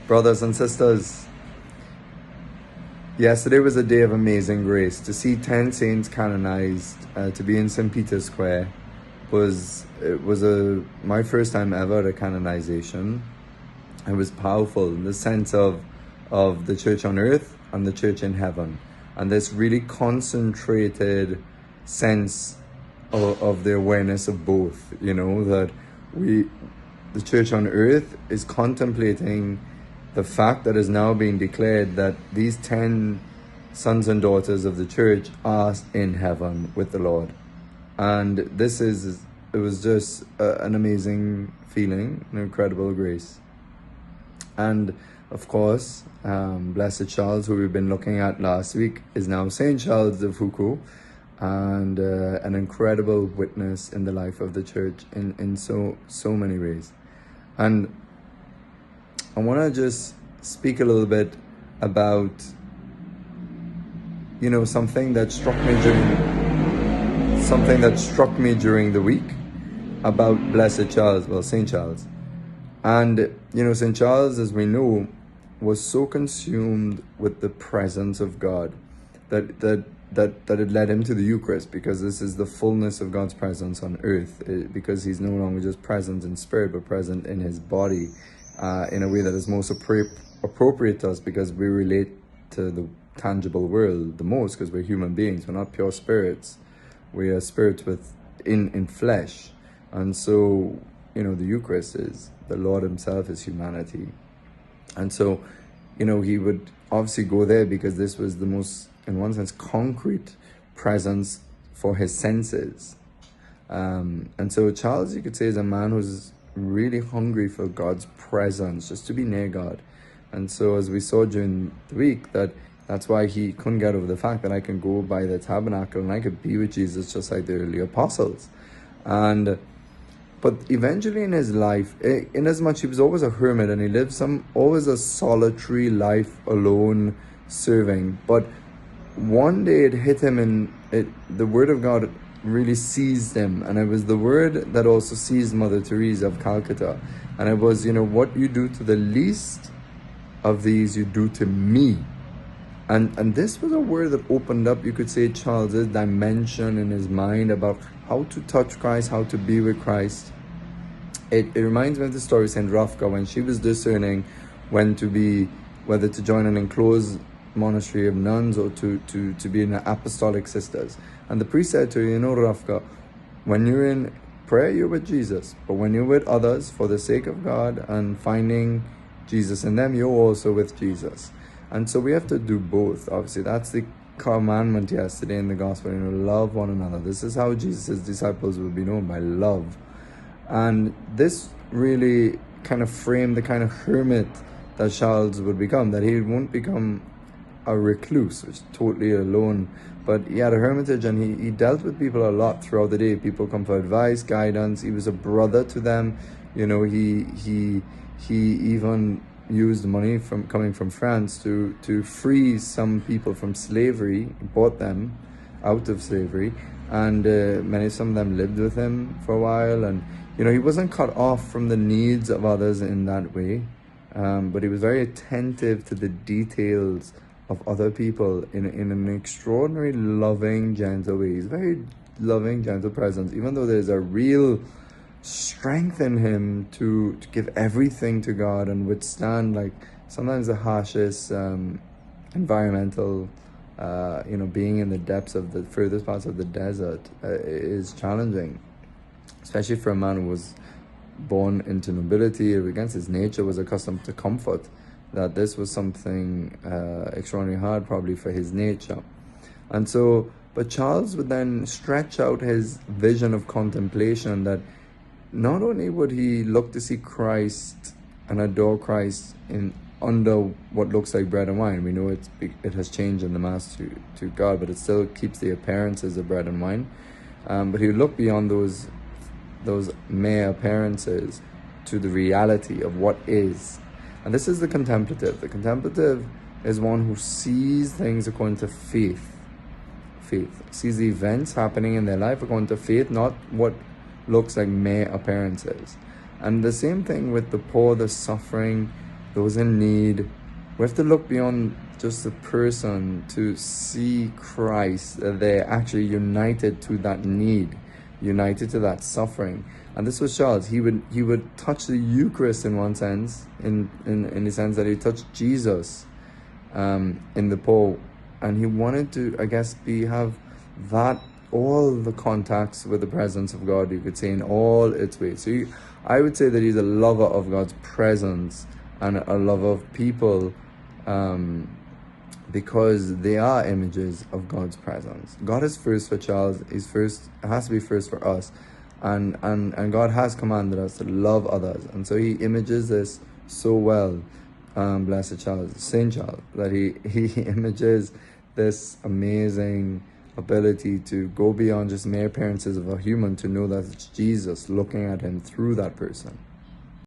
Brothers and sisters, yesterday was a day of amazing grace. To see 10 saints canonized, to be in St. Peter's Square, was my first time ever at a canonization. It was powerful in the sense of the church on earth and the church in heaven, and this really concentrated sense of the awareness of both. You know, that the church on earth is contemplating the fact that is now being declared that these 10 sons and daughters of the church are in heaven with the Lord. And it was just an amazing feeling, an incredible grace. And of course, Blessed Charles, who we've been looking at last week, is now Saint Charles de Foucauld, and an incredible witness in the life of the church in so many ways. And I want to just speak a little bit about, something that struck me during the week about Blessed Charles, Saint Charles. And, Saint Charles, as we know, was so consumed with the presence of God that it led him to the Eucharist, because this is the fullness of God's presence on earth, because he's no longer just present in spirit, but present in his body, in a way that is most appropriate to us, because we relate to the tangible world the most, because we're human beings. We're not pure spirits. We are spirits in flesh. And so, the Eucharist is the Lord himself is humanity. And so, he would obviously go there because this was the most, in one sense, concrete presence for his senses. And so Charles, you could say, is a man who's really hungry for God's presence, just to be near God. And so, as we saw during the week, that's why he couldn't get over the fact that I can go by the tabernacle and I could be with Jesus just like the early apostles. But eventually in his life, inasmuch he was always a hermit and he lived always a solitary life alone serving, but one day it hit him, the word of God really seized him, and it was the word that also seized Mother Teresa of Calcutta, and it was, what you do to the least of these, you do to me. And this was a word that opened up, you could say, Charles's dimension in his mind about how to touch Christ, how to be with Christ. It reminds me of the story of St. Hrafka, when she was discerning whether to join an enclosed monastery of nuns or to be in apostolic sisters. And the priest said to her, Hrafka, when you're in prayer, you're with Jesus. But when you're with others for the sake of God and finding Jesus in them, you're also with Jesus. And so we have to do both. Obviously, that's the commandment yesterday in the gospel, love one another. This is how Jesus' disciples will be known, by love. And this really kind of framed the kind of hermit that Charles would become, that he won't become a recluse, which is totally alone, but he had a hermitage, and he dealt with people a lot throughout the day. People come for advice, guidance. He was a brother to them. He even used money coming from France to free some people from slavery. He bought them out of slavery, and some of them lived with him for a while. And he wasn't cut off from the needs of others in that way, but he was very attentive to the details of other people in an extraordinary loving, gentle way. He's very loving, gentle presence, even though there's a real strength in him to give everything to God and withstand, like, sometimes the harshest environmental, being in the depths of the furthest parts of the desert is challenging, especially for a man who was born into nobility, against his nature, was accustomed to comfort, that this was something extraordinarily hard probably for his nature. And so, but Charles would then stretch out his vision of contemplation, that not only would he look to see Christ and adore Christ under what looks like bread and wine. We know it has changed in the Mass to God, but it still keeps the appearances of bread and wine. But he would look beyond those mere appearances to the reality of what is. And this is the contemplative. The contemplative is one who sees things according to faith. Sees the events happening in their life according to faith, not what looks like mere appearances. And the same thing with the poor, the suffering, those in need. We have to look beyond just the person to see Christ, that they're actually united to that need, united to that suffering. And this was Charles. He would touch the Eucharist in one sense, in the sense that he touched Jesus in the Pope, and he wanted to, I guess, have that, all the contacts with the presence of God, you could say, in all its ways. So I would say that he's a lover of God's presence and a lover of people, because they are images of God's presence. God is first for Charles. He's first, has to be first for us, and God has commanded us to love others, and so he images this so well. Blessed Charles, Saint Charles, that he images this amazing ability to go beyond just mere appearances of a human, to know that it's Jesus looking at him through that person.